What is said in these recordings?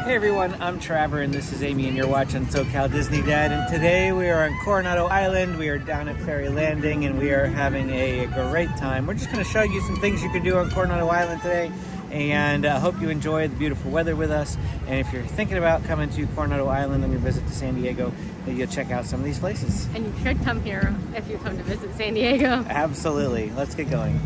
Hey everyone, I'm Trevor and this is Amy and you're watching SoCal Disney Dad, and today we are on Coronado Island. We are down at Ferry Landing and we are having a great time. We're just going to show you some things you can do on Coronado Island today, and I hope you enjoy the beautiful weather with us. And if you're thinking about coming to Coronado Island on your visit to San Diego, maybe you'll check out some of these places. And you should come here if you come to visit San Diego. Absolutely. Let's get going.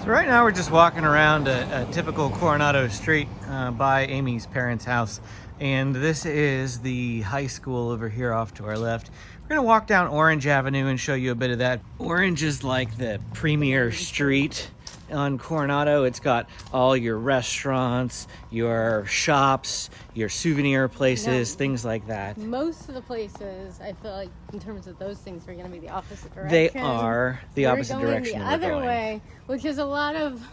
So right now we're just walking around a typical Coronado street by Amy's parents' house. And this is the high school over here off to our left. We're gonna walk down Orange Avenue and show you a bit of that. Orange is like the premier street on Coronado. It's got all your restaurants, your shops, your souvenir places, things like that. Most of the places, I feel like, in terms of those things, are going to be the opposite direction. They are the opposite direction. The other way, which is a lot of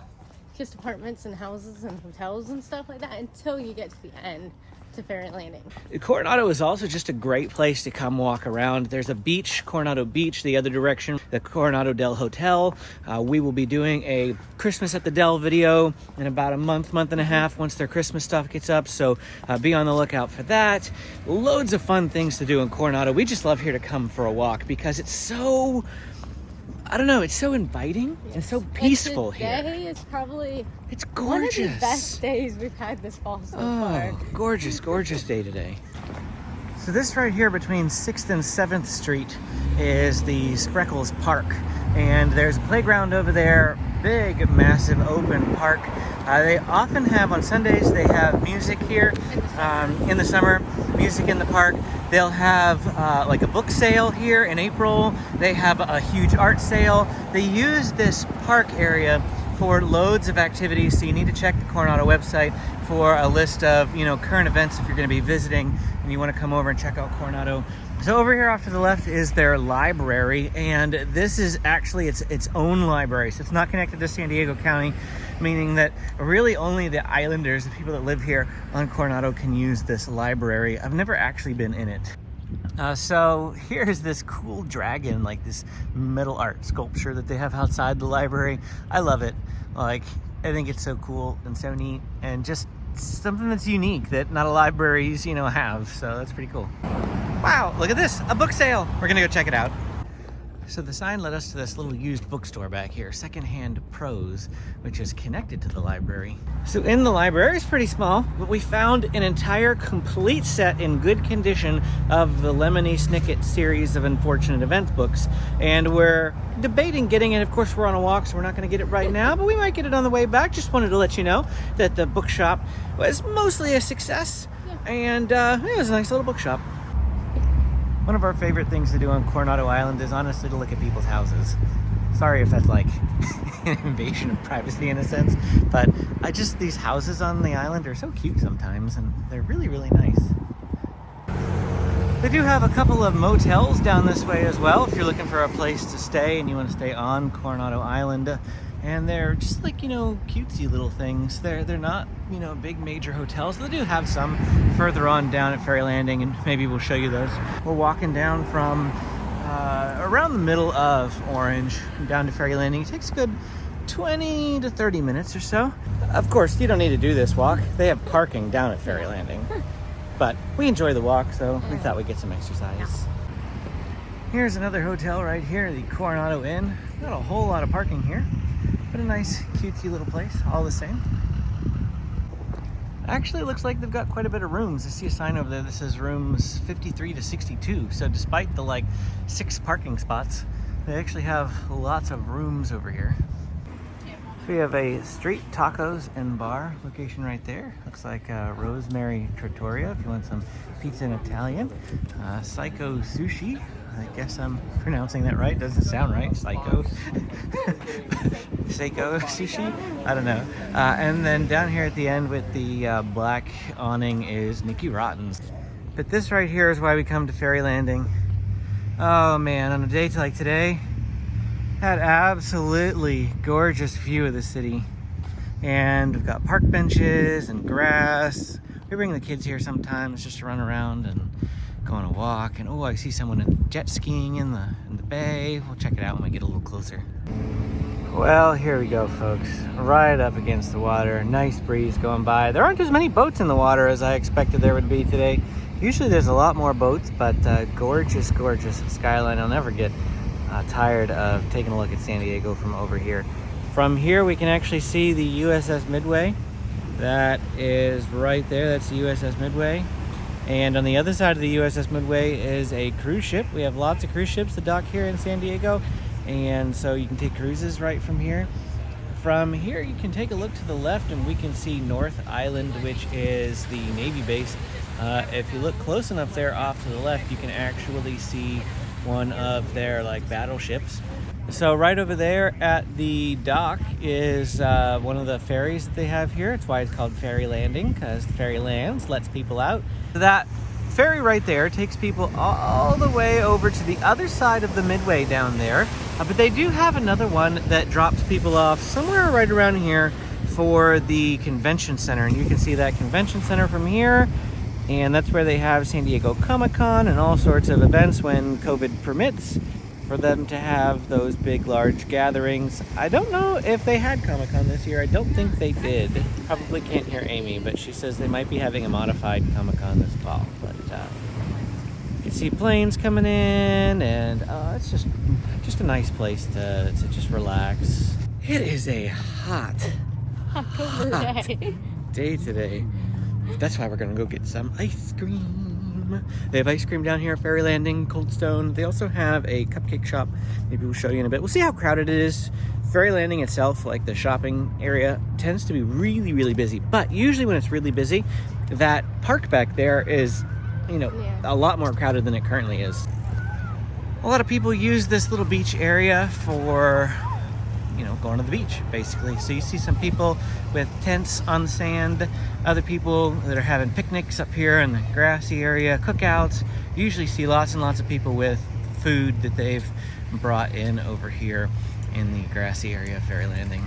just apartments and houses and hotels and stuff like that until you get to the end, to Ferry Landing. Coronado is also just a great place to come walk around. There's a beach, Coronado Beach, the other direction, the Coronado del Hotel. We will be doing a Christmas at the Del video in about a month and a half once their Christmas stuff gets up, so be on the lookout for that. Loads of fun things to do in Coronado. We just love here to come for a walk because it's so, I don't know, it's so inviting and so peaceful here. Today is probably it's gorgeous. One of the best days we've had this fall so far. Gorgeous, gorgeous day today. So this right here between 6th and 7th Street is the Spreckels Park. And there's a playground over there, big, massive open park. They often have, on Sundays, they have music here in the summer, music in the park. They'll have like a book sale here in April. They have a huge art sale. They use this park area for loads of activities, so you need to check the Coronado website for a list of, you know, current events if you're going to be visiting and you want to come over and check out Coronado. So over here off to the left is their library, and this is actually its own library, so it's not connected to San Diego County, meaning that really only the islanders, the people that live here on Coronado, can use this library. I've never actually been in it. So here's this cool dragon, like this metal art sculpture that they have outside the library. I love it. Like, I think it's so cool and so neat, and just something that's unique that not a libraries, you know, have. So that's pretty cool. Wow, look at this, a book sale. We're gonna go check it out. So the sign led us to this little used bookstore back here, Secondhand Prose, which is connected to the library. So in the library, it's pretty small, but we found an entire complete set in good condition of the Lemony Snicket series of Unfortunate Events books. And we're debating getting it. Of course, we're on a walk, so we're not gonna get it right now, but we might get it on the way back. Just wanted to let you know that the bookshop was mostly a success, and it was a nice little bookshop. One of our favorite things to do on Coronado Island is honestly to look at people's houses. Sorry if that's like an invasion of privacy in a sense, but these houses on the island are so cute sometimes, and they're really, really nice. They do have a couple of motels down this way as well if you're looking for a place to stay and you want to stay on Coronado Island. And they're just like, you know, cutesy little things. They're not, you know, big major hotels. They do have some further on down at Ferry Landing, and maybe we'll show you those. We're walking down from around the middle of Orange down to Ferry Landing. It takes a good 20 to 30 minutes or so. Of course, you don't need to do this walk. They have parking down at Ferry Landing. But we enjoy the walk, so we thought we'd get some exercise. Here's another hotel right here, the Coronado Inn. Not a whole lot of parking here, but a nice, cutesy little place, all the same. Actually, it looks like they've got quite a bit of rooms. I see a sign over there that says rooms 53 to 62. So despite the like 6 parking spots, they actually have lots of rooms over here. So we have a street tacos and bar location right there. Looks like Rosemary Trattoria if you want some pizza in Italian. Psycho Sushi. I guess I'm pronouncing that right. Doesn't sound right. Psycho. Seiko Sushi? I don't know. And then down here at the end with the black awning is Nicky Rotten's. But this right here is why we come to Ferry Landing. Oh man, on a day like today, had absolutely gorgeous view of the city. And we've got park benches and grass. We bring the kids here sometimes just to run around and go on a walk. And oh, I see someone jet skiing in the bay. We'll check it out when we get a little closer. Well, here we go, folks. Right up against the water. Nice breeze going by. There aren't as many boats in the water as I expected there would be today. Usually there's a lot more boats, but gorgeous, gorgeous skyline. I'll never get tired of taking a look at San Diego from over here. From here, we can actually see the USS Midway. That is right there. That's the USS Midway. And on the other side of the USS Midway is a cruise ship. We have lots of cruise ships that dock here in San Diego. And so you can take cruises right from here. From here, you can take a look to the left and we can see North Island, which is the Navy base. If you look close enough there off to the left, you can actually see one of their battleships. So right over there at the dock is one of the ferries that they have here. It's why it's called Ferry Landing, because the ferry lands, lets people out. That ferry right there takes people all the way over to the other side of the Midway down there. But they do have another one that drops people off somewhere right around here for the convention center. And you can see that convention center from here. And that's where they have San Diego Comic-Con and all sorts of events when COVID permits for them to have those big, large gatherings. I don't know if they had Comic-Con this year. I don't think they did. Probably can't hear Amy, but she says they might be having a modified Comic-Con this fall. But you can see planes coming in, and it's just a nice place to just relax. It is a hot day today. That's why we're gonna go get some ice cream. They have ice cream down here at Ferry Landing, Cold Stone. They also have a cupcake shop. Maybe we'll show you in a bit. We'll see how crowded it is. Ferry Landing itself, like the shopping area, tends to be really, really busy. But usually when it's really busy, that park back there is, a lot more crowded than it currently is. A lot of people use this little beach area for going to the beach, basically. So you see some people with tents on the sand, other people that are having picnics up here in the grassy area, cookouts. You usually see lots and lots of people with food that they've brought in over here in the grassy area of Ferry Landing.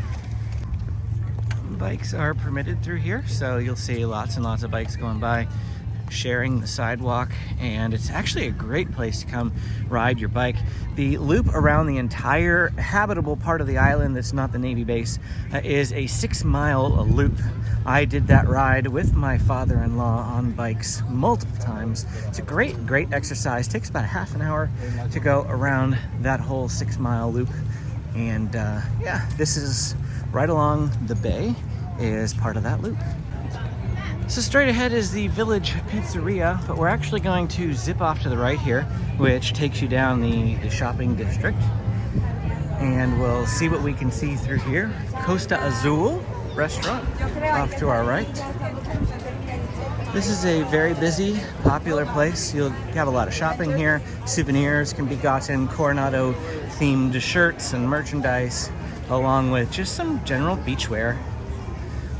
Bikes are permitted through here, so you'll see lots and lots of bikes going by, sharing the sidewalk, and it's actually a great place to come ride your bike. The loop around the entire habitable part of the island that's not the Navy base is a 6-mile loop. I did that ride with my father-in-law on bikes multiple times. It's a great exercise. Takes about half an hour to go around that whole 6-mile loop. And yeah, this is right along the bay, is part of that loop. So straight ahead is the Village Pizzeria, but we're actually going to zip off to the right here, which takes you down the shopping district. And we'll see what we can see through here. Costa Azul restaurant off to our right. This is a very busy, popular place. You'll have a lot of shopping here. Souvenirs can be gotten, Coronado themed shirts and merchandise, along with just some general beachwear.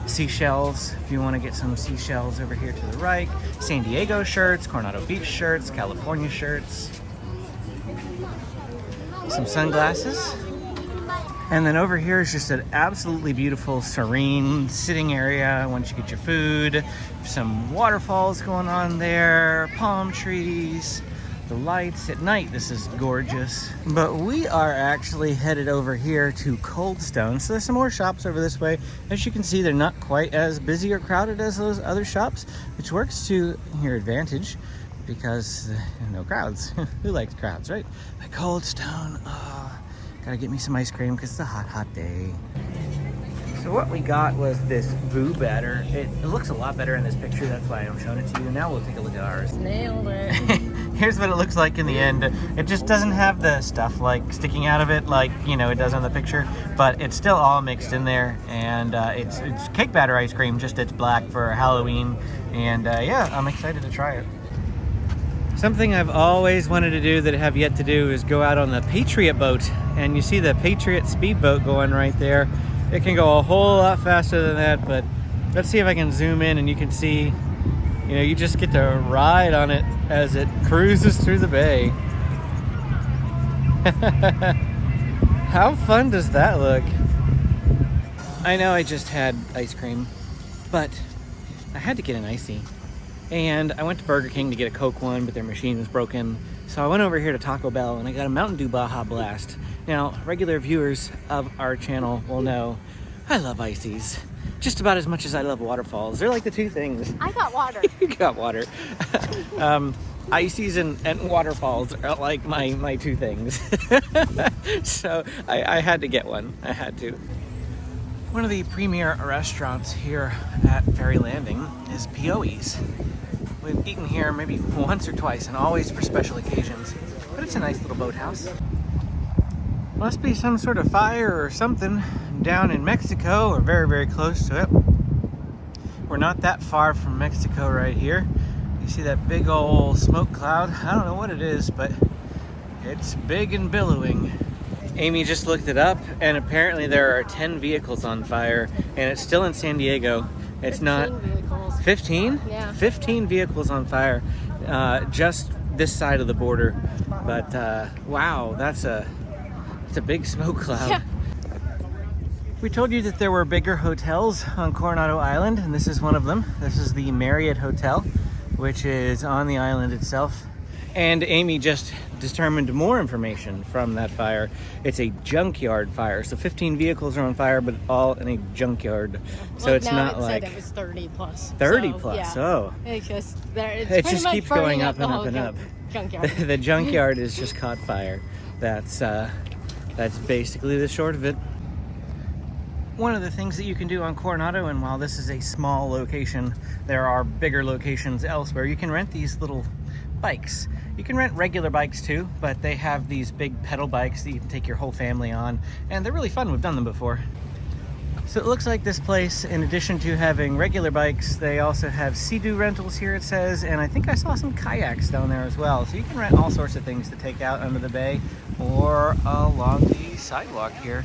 Seashells, if you want to get some seashells over here to the right. San Diego shirts, Coronado Beach shirts, California shirts. Some sunglasses. And then over here is just an absolutely beautiful, serene sitting area once you get your food. Some waterfalls going on there, palm trees. The lights at night, this is gorgeous. But we are actually headed over here to Cold Stone. So there's some more shops over this way. As you can see, they're not quite as busy or crowded as those other shops, which works to your advantage because no crowds. Who likes crowds, right? But Cold Stone, gotta get me some ice cream because it's a hot day. So what we got was this boo batter. It looks a lot better in this picture, that's why I'm showing it to you. Now we'll take a look at ours. Nailed it. Here's what it looks like in the end. It just doesn't have the stuff sticking out of it like it does on the picture, but it's still all mixed in there, and it's cake batter ice cream, just it's black for Halloween, and yeah, I'm excited to try it. Something I've always wanted to do that I have yet to do is go out on the Patriot Boat, and you see the Patriot speedboat going right there. It can go a whole lot faster than that, but let's see if I can zoom in and you can see, you just get to ride on it as it cruises through the bay. How fun does that look? I know I just had ice cream, but I had to get an icy. And I went to Burger King to get a Coke one, but their machine was broken. So I went over here to Taco Bell and I got a Mountain Dew Baja Blast. Now, regular viewers of our channel will know I love ices just about as much as I love waterfalls. They're like the two things. I got water. You got water. Ices and waterfalls are like my two things. So I had to get one. I had to. One of the premier restaurants here at Ferry Landing is Pioe's. We've eaten here maybe once or twice, and always for special occasions. But it's a nice little boathouse. Must be some sort of fire or something down in Mexico, or very, very close to it. We're not that far from Mexico right here. You see that big old smoke cloud? I don't know what it is, but it's big and billowing. Amy just looked it up, and apparently there are 10 vehicles on fire, and it's still in San Diego. It's 15 not vehicles. 15? Yeah. 15 vehicles on fire, just this side of the border. But wow, it's a big smoke cloud. Yeah. We told you that there were bigger hotels on Coronado Island, and this is one of them. This is the Marriott Hotel, which is on the island itself. And Amy just determined more information from that fire. It's a junkyard fire. So 15 vehicles are on fire, but all in a junkyard. So Well, it's now not it like said it was 30 plus. 30 So, plus. Yeah. Oh. It's just it's It pretty just much keeps going burning up and the up whole and up. junkyard. The junkyard is just caught fire. That's basically the short of it. One of the things that you can do on Coronado, and while this is a small location, there are bigger locations elsewhere. You can rent these little bikes. You can rent regular bikes too, but they have these big pedal bikes that you can take your whole family on, and they're really fun. We've done them before. So it looks like this place, in addition to having regular bikes, they also have Sea-Doo rentals here, it says, and I think I saw some kayaks down there as well. So you can rent all sorts of things to take out under the bay or along the sidewalk here.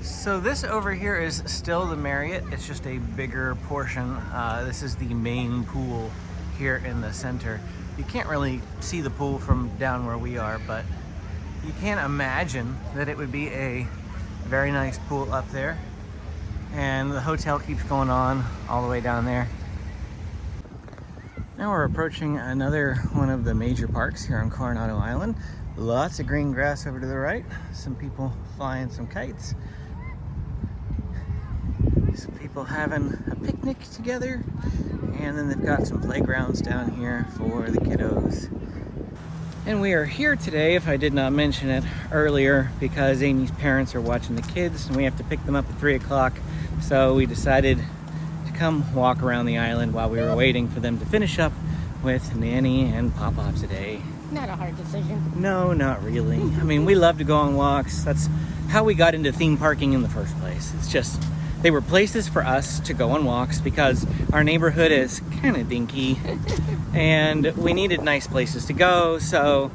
So this over here is still the Marriott. It's just a bigger portion. This is the main pool here in the center. You can't really see the pool from down where we are, but you can imagine that it would be a very nice pool up there. And the hotel keeps going on all the way down there. Now we're approaching another one of the major parks here on Coronado Island. Lots of green grass over to the right. Some people flying some kites. Some people having a picnic together. And then they've got some playgrounds down here for the kiddos. And we are here today, if I did not mention it earlier, because Amy's parents are watching the kids and we have to pick them up at 3 o'clock. So we decided to come walk around the island while we were waiting for them to finish up with Nanny and Papa today. Not a hard decision. No, not really. I mean, we love to go on walks. That's how we got into theme parking in the first place. It's just, they were places for us to go on walks because our neighborhood is kind of dinky and we needed nice places to go. So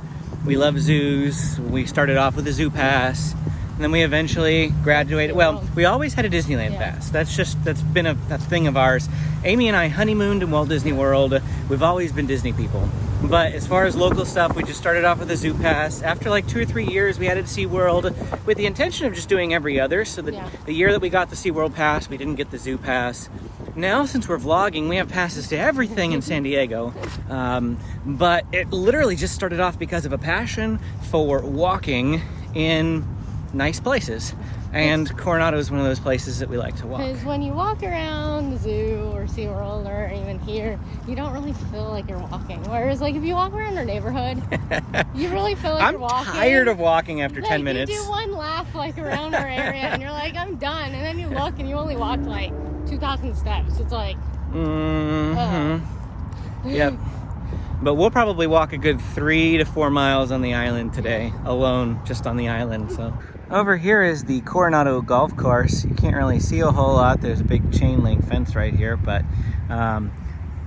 we love zoos. We started off with a zoo pass. And then we eventually graduated. Well, we always had a Disneyland pass. That's been a thing of ours. Amy and I honeymooned in Walt Disney World. We've always been Disney people. But as far as local stuff, we just started off with a zoo pass. After like 2 or 3 years, we added SeaWorld with the intention of just doing every other. So the year that we got the SeaWorld pass, we didn't get the zoo pass. Now, since we're vlogging, we have passes to everything in San Diego. But it literally just started off because of a passion for walking in nice places, and Coronado is one of those places that we like to walk. Because when you walk around the zoo or SeaWorld or even here, you don't really feel like you're walking. Whereas like if you walk around our neighborhood, you really feel like you're walking. I'm tired of walking after 10 minutes. You do one lap like around our area and you're like, I'm done. And then you look and you only walk like 2,000 steps. It's like, Yep. But we'll probably walk a good 3 to 4 miles on the island today, alone, just on the island. So over here is the Coronado golf course. You can't really see a whole lot. There's a big chain link fence right here, but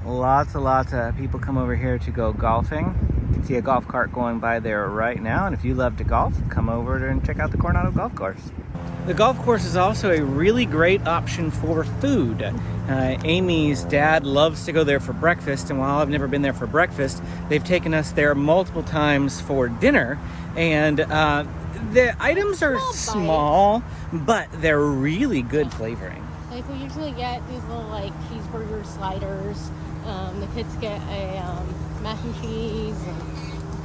lots of people come over here to go golfing. You can see a golf cart going by there right now. And if you love to golf, come over and check out the Coronado golf course. The golf course is also a really great option for food. Amy's dad loves to go there for breakfast, and while I've never been there for breakfast, they've taken us there multiple times for dinner. And the items are small, but they're really good flavoring. Like we usually get these little like cheeseburger sliders The kids get a mac and cheese.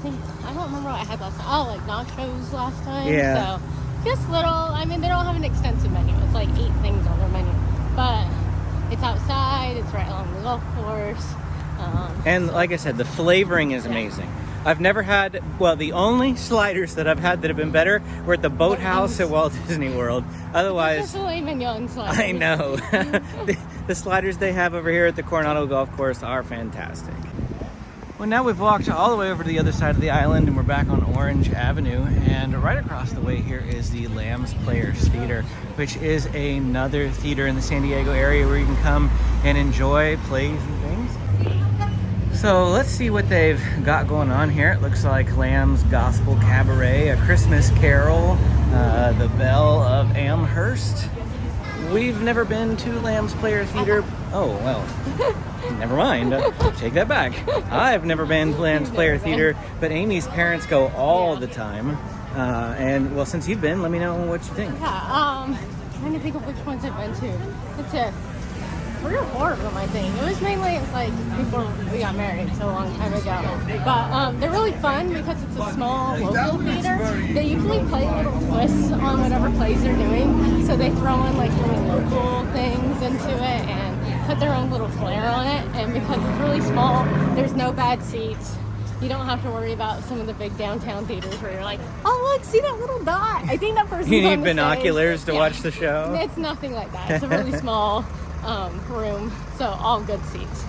And I don't remember what I had last time. Oh, like nachos last time. Yeah. So just little. I mean, they don't have an extensive menu. It's like 8 things on their menu, but it's outside. It's right along the golf course. And like I said, the flavoring is amazing. I've never had, well, the only sliders that I've had that have been better were at the boathouse at Walt Disney World. Otherwise, filet mignon sliders. I know. The sliders they have over here at the Coronado Golf Course are fantastic. Well, now we've walked all the way over to the other side of the island and we're back on Orange Avenue. And right across the way here is the Lambs Players Theater, which is another theater in the San Diego area where you can come and enjoy plays and things. So let's see what they've got going on here. It looks like Lamb's Gospel Cabaret, A Christmas Carol, The Belle of Amherst. We've never been to Lamb's Player Theater. Oh, well, never mind. Take that back. I've never been to Lamb's Player Theater, but Amy's parents go all the time. And, well, since you've been, let me know what you think. Yeah, trying to think of which ones I've been to. It's a 3 or 4 of them, I think. It was mainly like before we got married, so a long time ago. But they're really fun because it's a small local theater. They usually play little twists on whatever plays they're doing. So they throw in like little local things into it and put their own little flair on it. And because it's really small, there's no bad seats. You don't have to worry about some of the big downtown theaters where you're like, oh, look, see that little dot. I think that person's You on need the binoculars stage. to watch the show? It's nothing like that. It's a really small room, so all good seats.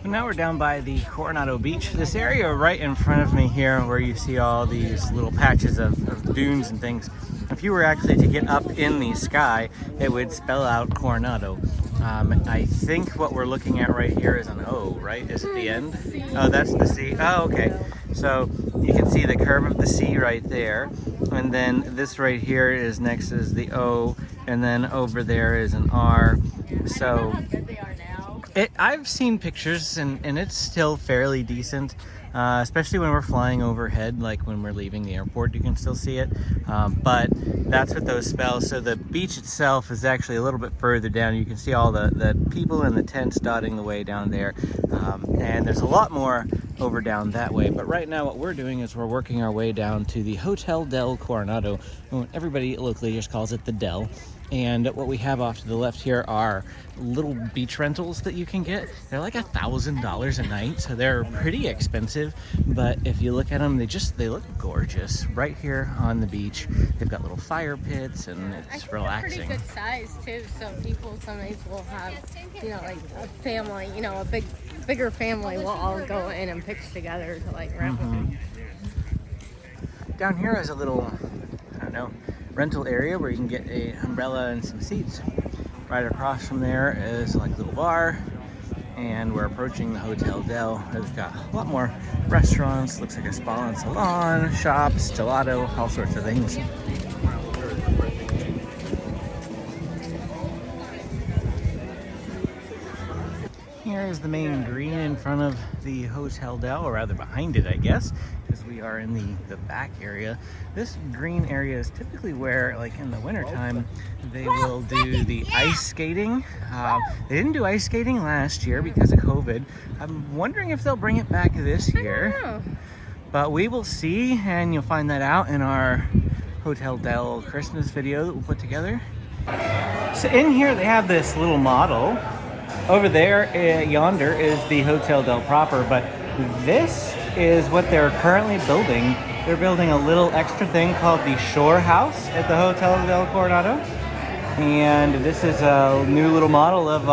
Now we're down by the Coronado Beach. This area right in front of me here where you see all these little patches of dunes and things. If you were actually to get up in the sky, it would spell out Coronado. I think what we're looking at right here is an O, right? Is it the end? Oh, that's the sea. Oh, okay. So you can see the curve of the sea right there. And then this right here is next is the O. And then over there is an R. So I've seen pictures and it's still fairly decent. Especially when we're flying overhead, like when we're leaving the airport, you can still see it. But that's what those spell. So the beach itself is actually a little bit further down. You can see all the people in the tents dotting the way down there. And there's a lot more over down that way. But right now what we're doing is we're working our way down to the Hotel del Coronado. Everybody locally just calls it the Del. And what we have off to the left here are little beach rentals that you can get. They're like $1,000 a night, so they're pretty expensive. But if you look at them, they look gorgeous right here on the beach. They've got little fire pits, and it's relaxing. Pretty good size too. So people sometimes will have, like a family, a bigger family will all go in and pitch together to like rent. Down here is a little, I don't know, rental area where you can get an umbrella and some seats. Right across from there is like a little bar, and we're approaching the Hotel Del. It's got a lot more restaurants, looks like a spa and salon, shops, gelato, all sorts of things. Here is the main green in front of the Hotel Del, or rather behind it, I guess, because we are in the back area. This green area is typically where, like in the wintertime, they will do the ice skating. They didn't do ice skating last year because of COVID. I'm wondering if they'll bring it back this year. But we will see, and you'll find that out in our Hotel Del Christmas video that we'll put together. So in here they have this little model. Over there, yonder, is the Hotel Del proper, but this is what they're currently building. They're building a little extra thing called the Shore House at the Hotel del Coronado. And this is a new little model of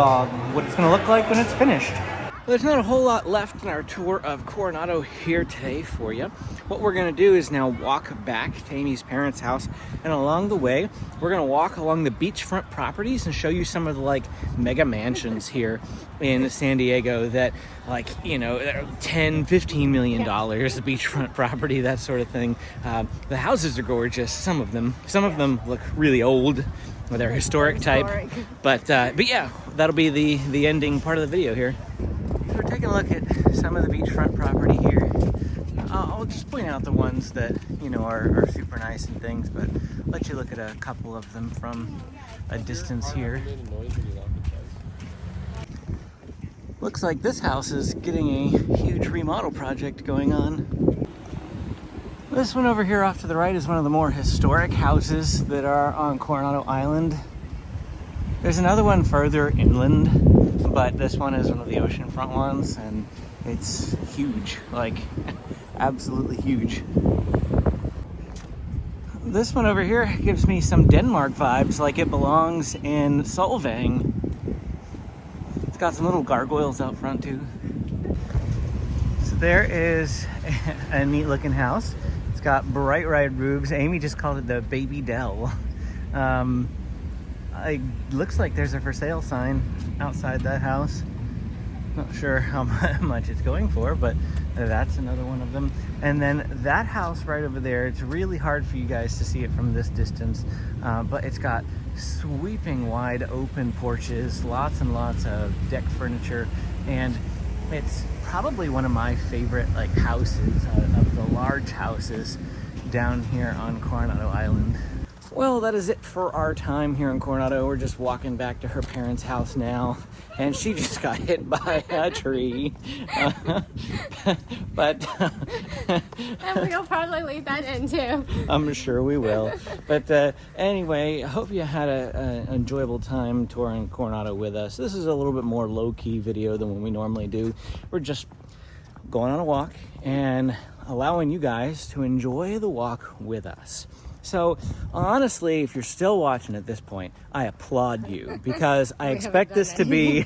what it's going to look like when it's finished. Well, there's not a whole lot left in our tour of Coronado here today for you. What we're going to do is now walk back to Amy's parents' house, and along the way, we're going to walk along the beachfront properties and show you some of the like mega mansions here in San Diego that like, $10, $15 million, the beachfront property, that sort of thing. The houses are gorgeous, some of them. Some of them look really old, or they're historic type. But yeah, that'll be the ending part of the video here. We're taking a look at some of the beachfront property here. I'll just point out the ones that, are super nice and things, but let you look at a couple of them from a distance here. Looks like this house is getting a huge remodel project going on. This one over here off to the right is one of the more historic houses that are on Coronado Island. There's another one further inland, but this one is one of the oceanfront ones, and it's huge, like absolutely huge. This one over here gives me some Denmark vibes, like it belongs in Solvang. It's got some little gargoyles out front too. So there is a neat looking house. It's got bright red roofs. Amy just called it the Baby Dell. It looks like there's a for sale sign outside that house. Not sure how much it's going for, but that's another one of them. And then that house right over there, it's really hard for you guys to see it from this distance, but it's got sweeping wide open porches, lots and lots of deck furniture, and it's probably one of my favorite like houses of the large houses down here on Coronado Island. Well, that is it for our time here in Coronado. We're just walking back to her parents' house now, and she just got hit by a tree. But And we'll probably leave that in too. I'm sure we will. But anyway, I hope you had an enjoyable time touring Coronado with us. This is a little bit more low-key video than what we normally do. We're just going on a walk and allowing you guys to enjoy the walk with us. So honestly, if you're still watching at this point, I applaud you, because I expect this to be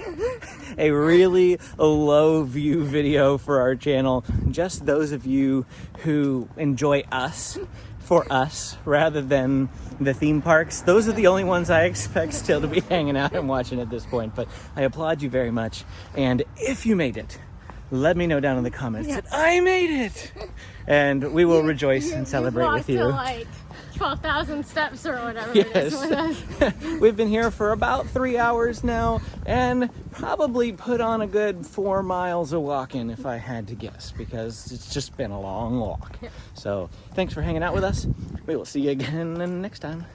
a really low view video for our channel. Just those of you who enjoy us for us rather than the theme parks. Those are the only ones I expect still to be hanging out and watching at this point. But I applaud you very much. And if you made it, let me know down in the comments that I made it. And we will rejoice and celebrate with you. 12,000 steps or whatever. Yes. We've been here for about 3 hours now, and probably put on a good 4 miles of walking if I had to guess, because it's just been a long walk. So thanks for hanging out with us. We will see you again next time.